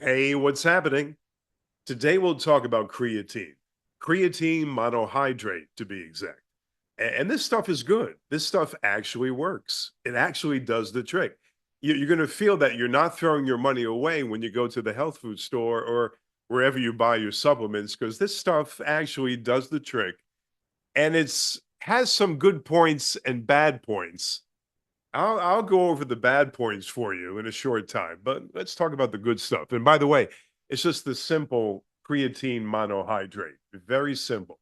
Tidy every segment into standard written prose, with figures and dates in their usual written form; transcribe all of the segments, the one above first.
Hey, what's happening? Today we'll talk about creatine. Creatine monohydrate, to be exact. And this stuff is good. This stuff actually works. It actually does the trick. You're going to feel that you're not throwing your money away when you go to the health food store or wherever you buy your supplements, because this stuff actually does the trick. And it's has some good points and bad points. I'll go over the bad points for you in a short time, but let's talk about the good stuff. And by the way, it's just the simple creatine monohydrate. Very simple.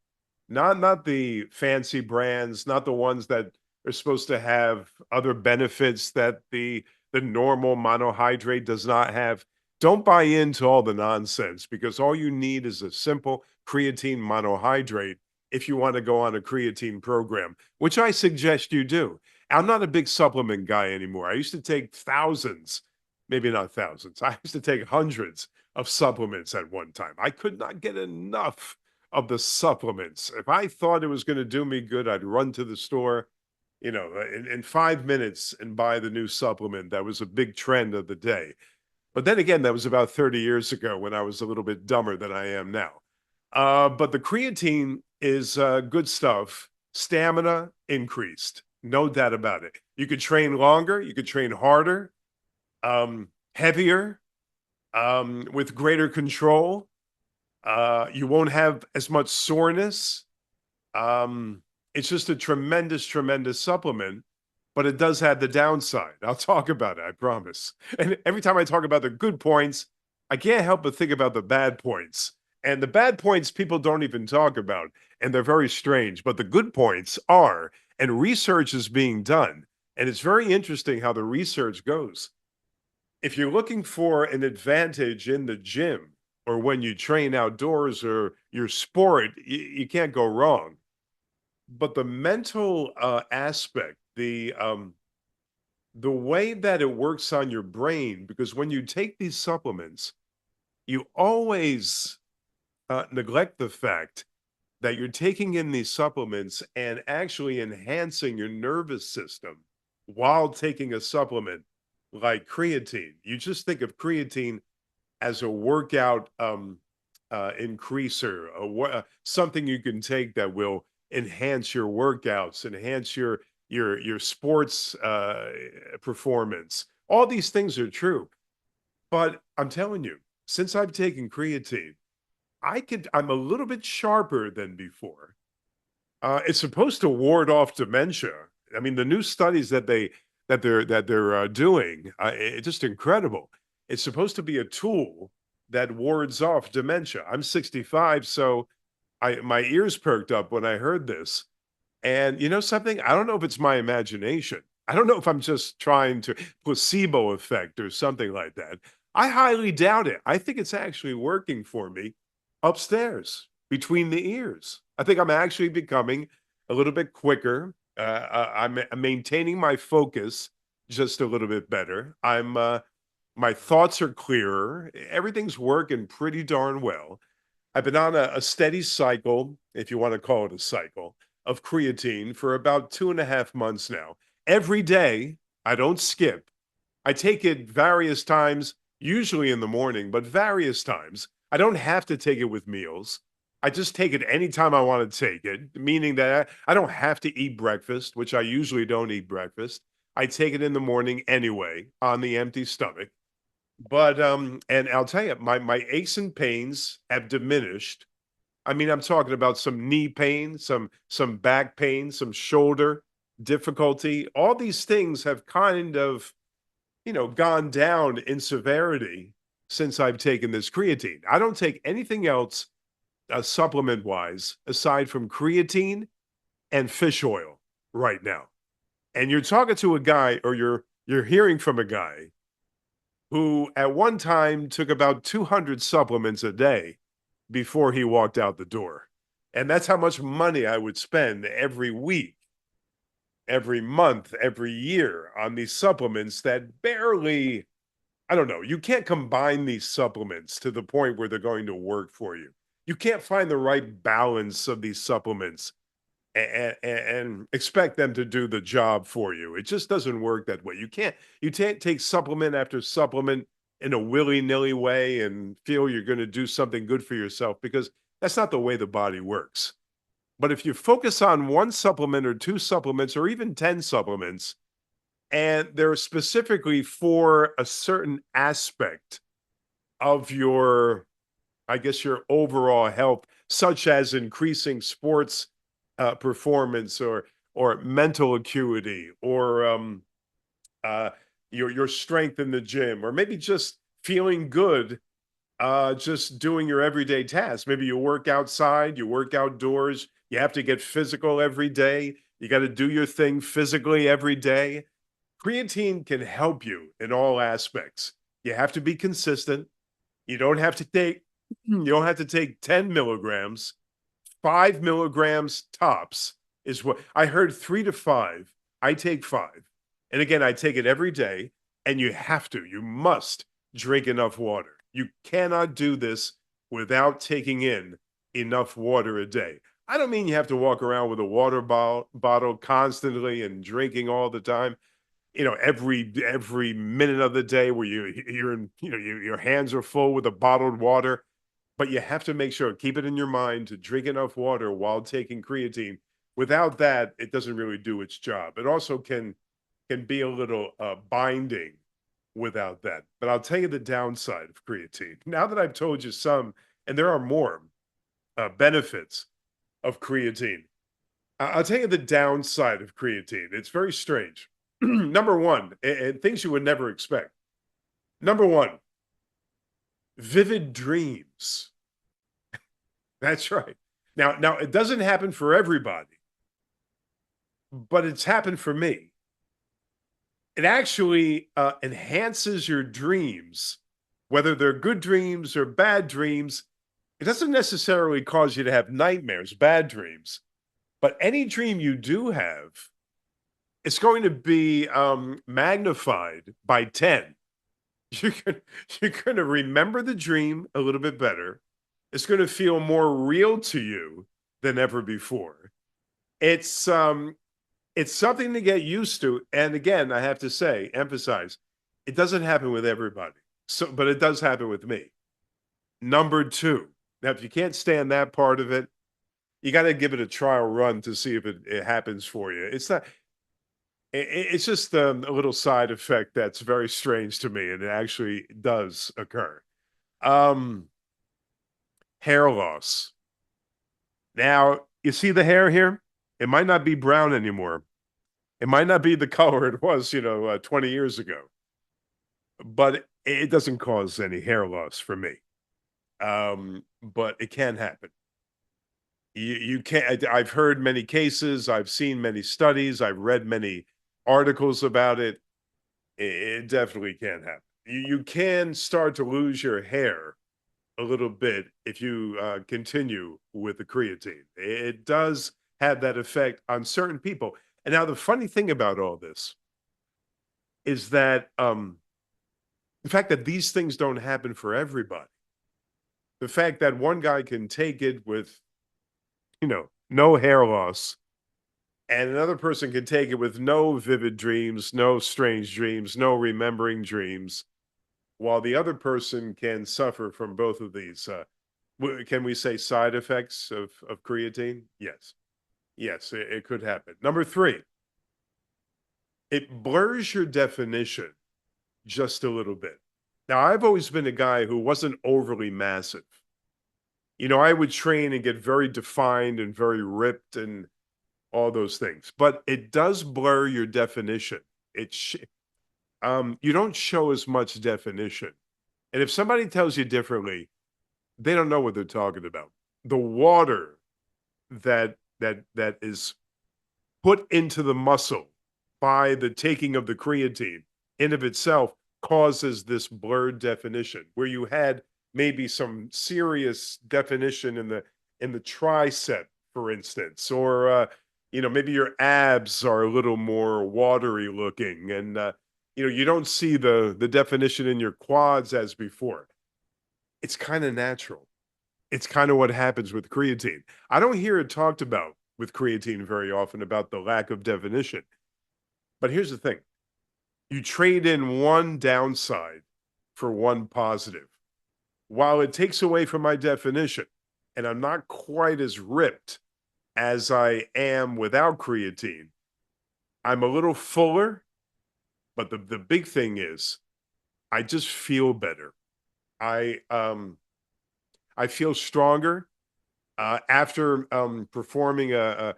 Not the fancy brands, not the ones that are supposed to have other benefits that the normal monohydrate does not have. Don't buy into all the nonsense because all you need is a simple creatine monohydrate if you want to go on a creatine program, which I suggest you do. I'm not a big supplement guy anymore. I used to take thousands, maybe not thousands. I used to take hundreds of supplements at one time. I could not get enough of the supplements. If I thought it was going to do me good, I'd run to the store, in 5 minutes and buy the new supplement. That was a big trend of the day. But then again, that was about 30 years ago when I was a little bit dumber than I am now. But the creatine is good stuff. Stamina increased, no doubt about it. You could train longer, you could train harder, heavier, with greater control. You won't have as much soreness. It's just a tremendous, tremendous supplement, but it does have the downside. I'll talk about it, I promise. And every time I talk about the good points, I can't help but think about the bad points. And the bad points people don't even talk about, and they're very strange. But the good points are, and research is being done. And it's very interesting how the research goes. If you're looking for an advantage in the gym or when you train outdoors or your sport, you can't go wrong. But the mental aspect, the way that it works on your brain, because when you take these supplements, you always neglect the fact that you're taking in these supplements and actually enhancing your nervous system while taking a supplement like creatine. You just think of creatine as a workout increaser, something you can take that will enhance your workouts, enhance your sports performance. All these things are true, but I'm telling you, since I've taken creatine, I'm a little bit sharper than before. It's supposed to ward off dementia. I mean, the new studies that they're doing, it's just incredible. It's supposed to be a tool that wards off dementia. I'm 65, so my ears perked up when I heard this. And you know something? I don't know if it's my imagination. I don't know if I'm just trying to placebo effect or something like that. I highly doubt it. I think it's actually working for me upstairs between the ears. I think I'm actually becoming a little bit quicker. I'm maintaining my focus just a little bit better. My thoughts are clearer. Everything's working pretty darn well. I've been on a steady cycle, if you want to call it a cycle, of creatine for about 2.5 months now. Every day, I don't skip. I take it various times, usually in the morning, but various times. I don't have to take it with meals. I just take it anytime I want to take it, meaning that I don't have to eat breakfast, which I usually don't eat breakfast. I take it in the morning anyway on the empty stomach. But and I'll tell you, my aches and pains have diminished. I mean, I'm talking about some knee pain, some back pain, some shoulder difficulty. All these things have kind of, gone down in severity since I've taken this creatine. I don't take anything else supplement wise aside from creatine and fish oil right now. And you're talking to a guy, or you're hearing from a guy who at one time took about 200 supplements a day before he walked out the door. And that's how much money I would spend every week, every month, every year on these supplements that barely, I don't know, you can't combine these supplements to the point where they're going to work for you. You can't find the right balance of these supplements and expect them to do the job for you. It just doesn't work that way. You can't take supplement after supplement in a willy-nilly way and feel you're going to do something good for yourself, because that's not the way the body works. But if you focus on one supplement or two supplements or even 10 supplements, and they're specifically for a certain aspect of your, I guess, your overall health, such as increasing sports performance, or mental acuity, or uh, your strength in the gym, or maybe just feeling good, just doing your everyday tasks. Maybe you work outside, you work outdoors, you have to get physical every day. You got to do your thing physically every day. Creatine can help you in all aspects. You have to be consistent. You don't have to take 10 milligrams. 5 milligrams tops is what I heard. 3 to 5. I take 5. And again, I take it every day. And you must drink enough water. You cannot do this without taking in enough water a day. I don't mean you have to walk around with a water bottle constantly and drinking all the time, every minute of the day, where you're in, your hands are full with a bottled water. But you have to make sure, keep it in your mind to drink enough water while taking creatine. Without that, it doesn't really do its job. It also can be a little binding without that. But I'll tell you the downside of creatine. Now that I've told you some, and there are more benefits of creatine, I'll tell you the downside of creatine. It's very strange. Number one, and things you would never expect. Number one, vivid dreams. That's right. Now it doesn't happen for everybody, but it's happened for me. It actually enhances your dreams, whether they're good dreams or bad dreams. It doesn't necessarily cause you to have nightmares, bad dreams, but any dream you do have, it's going to be magnified by 10. You're gonna, you're gonna remember the dream a little bit better. It's gonna feel more real to you than ever before. It's something to get used to. And again, I have to say, emphasize, it doesn't happen with everybody. But it does happen with me. Number two. Now, if you can't stand that part of it, you got to give it a trial run to see if it happens for you. It's not. It's just a little side effect that's very strange to me, and it actually does occur. Um, Hair loss. Now, you see the hair here? It might not be brown anymore. It might not be the color it was, 20 years ago, but it doesn't cause any hair loss for me. But it can happen. You can't. I've heard many cases. I've seen many studies. I've read many articles about it. It definitely can happen. You can start to lose your hair a little bit if you continue with the creatine. It does have that effect on certain people. And now the funny thing about all this is that the fact that these things don't happen for everybody. The fact that one guy can take it with, no hair loss, and another person can take it with no vivid dreams, no strange dreams, no remembering dreams, while the other person can suffer from both of these. Can we say side effects of creatine? Yes. Yes, it could happen. Number three, it blurs your definition just a little bit. Now, I've always been a guy who wasn't overly massive. I would train and get very defined and very ripped and all those things, but it does blur your definition. You don't show as much definition. And if somebody tells you differently, they don't know what they're talking about. The water that is put into the muscle by the taking of the creatine in of itself causes this blurred definition, where you had maybe some serious definition in the tricep, for instance, or maybe your abs are a little more watery looking, and you don't see the definition in your quads as before. It's kind of natural. It's kind of what happens with creatine. I don't hear it talked about with creatine very often about the lack of definition. But here's the thing. You trade in one downside for one positive. While it takes away from my definition, and I'm not quite as ripped as I am without creatine, I'm a little fuller, but the big thing is I just feel better. I I feel stronger after performing a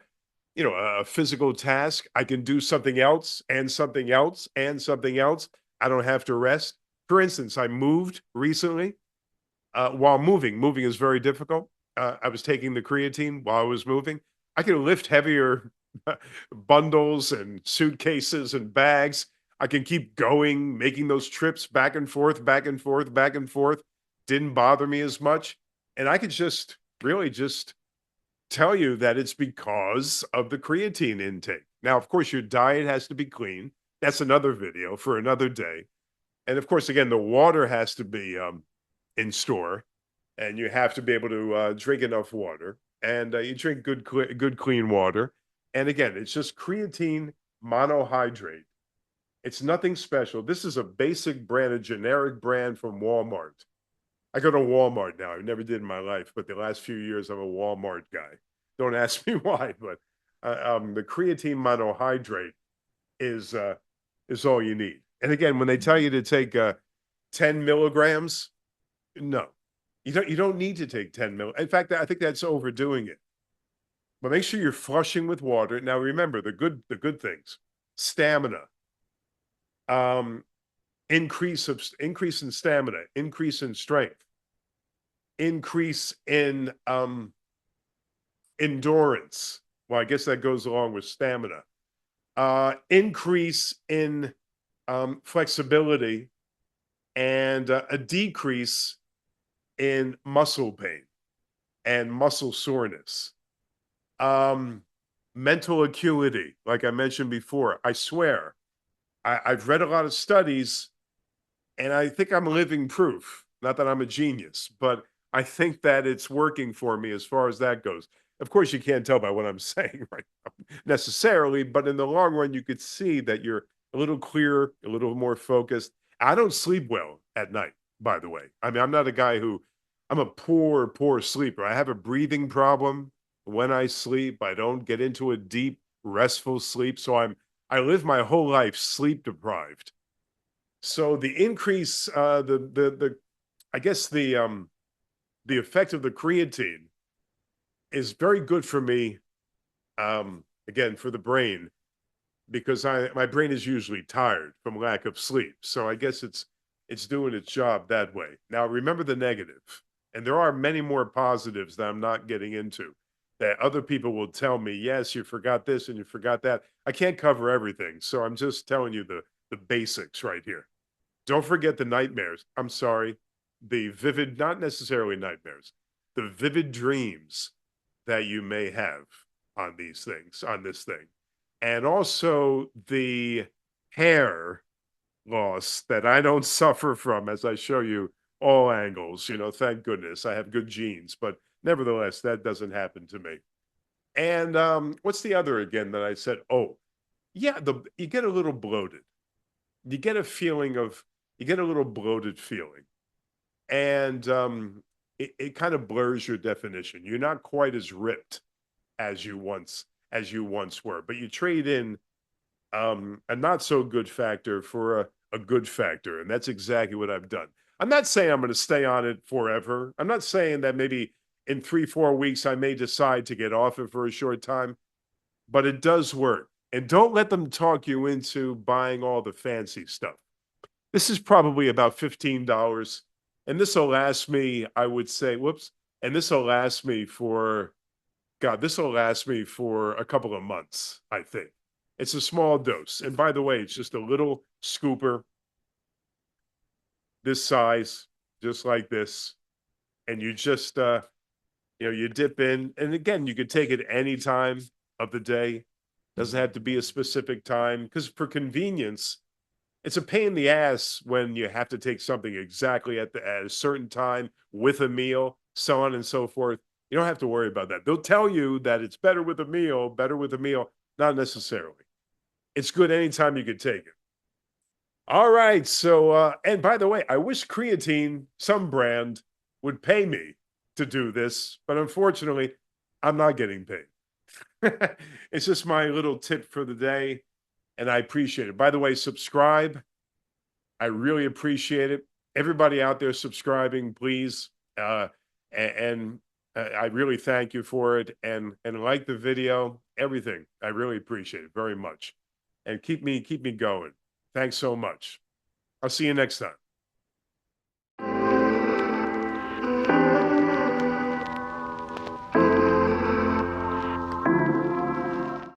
physical task. I can do something else and something else and something else. I don't have to rest. For instance, I moved recently. While moving is very difficult. I was taking the creatine while I was moving. I could lift heavier bundles and suitcases and bags. I can keep going, making those trips back and forth, back and forth, back and forth. Didn't bother me as much. And I could just really just tell you that it's because of the creatine intake. Now, of course, your diet has to be clean. That's another video for another day. And of course, again, the water has to be in store, and you have to be able to drink enough water. And you drink good clean water. And again, it's just creatine monohydrate. It's nothing special. This is a basic brand, a generic brand from Walmart. I go to Walmart now. I never did in my life, but the last few years I'm a Walmart guy. Don't ask me why, but the creatine monohydrate is uh, is all you need. And again, when they tell you to take 10 milligrams, no, you don't need to take 10 mil. In fact, I think that's overdoing it. But make sure you're flushing with water. Now, remember the good things: stamina, um, increase in stamina, increase in strength, increase in endurance. Well, I guess that goes along with stamina. Increase in flexibility, and a decrease in muscle pain and muscle soreness. Um, Mental acuity, like I mentioned before. I swear, I've read a lot of studies, and I think I'm living proof. Not that I'm a genius, but I think that it's working for me as far as that goes. Of course, you can't tell by what I'm saying right now necessarily, but in the long run, you could see that you're a little clearer, a little more focused. I don't sleep well at night, by the way. I mean, I'm not a guy who, I'm a poor sleeper. I have a breathing problem when I sleep. I don't get into a deep, restful sleep. So I live my whole life sleep deprived. So the increase, the I guess the effect of the creatine is very good for me. Again, for the brain, because my brain is usually tired from lack of sleep. So I guess it's doing its job that way. Now remember the negative, and there are many more positives that I'm not getting into. That other people will tell me, yes, you forgot this and you forgot that. I can't cover everything, so I'm just telling you the basics right here. Don't forget the nightmares. I'm sorry. The vivid, not necessarily nightmares, the vivid dreams that you may have on these things, on this thing. And also the hair loss that I don't suffer from, as I show you all angles. Thank goodness I have good genes, but nevertheless, that doesn't happen to me. And what's the other again that I said? Oh, yeah, you get a little bloated. You get a feeling of, you get a little bloated feeling, and it kind of blurs your definition. You're not quite as ripped as you once were, but you trade in a not so good factor for a good factor, and that's exactly what I've done. I'm not saying I'm going to stay on it forever. I'm not saying that maybe in 3 4 weeks I may decide to get off it for a short time, but it does work. And don't let them talk you into buying all the fancy stuff. This is probably about $15, and this will last me, I would say, whoops, and this will last me for, God, this will last me for a couple of months, I think. It's a small dose. And by the way, it's just a little scooper this size, just like this. And you just, you dip in. And again, you could take it any time of the day. Doesn't have to be a specific time, because for convenience, it's a pain in the ass when you have to take something exactly at a certain time with a meal, so on and so forth. You don't have to worry about that. They'll tell you that it's better with a meal, not necessarily. It's good anytime you can take it. All right. So, and by the way, I wish creatine, some brand, would pay me to do this, but unfortunately, I'm not getting paid. It's just my little tip for the day, and I appreciate it. By the way, subscribe. I really appreciate it. Everybody out there subscribing, please. And I really thank you for it. And like the video, everything. I really appreciate it very much. And keep me going. Thanks so much. I'll see you next time.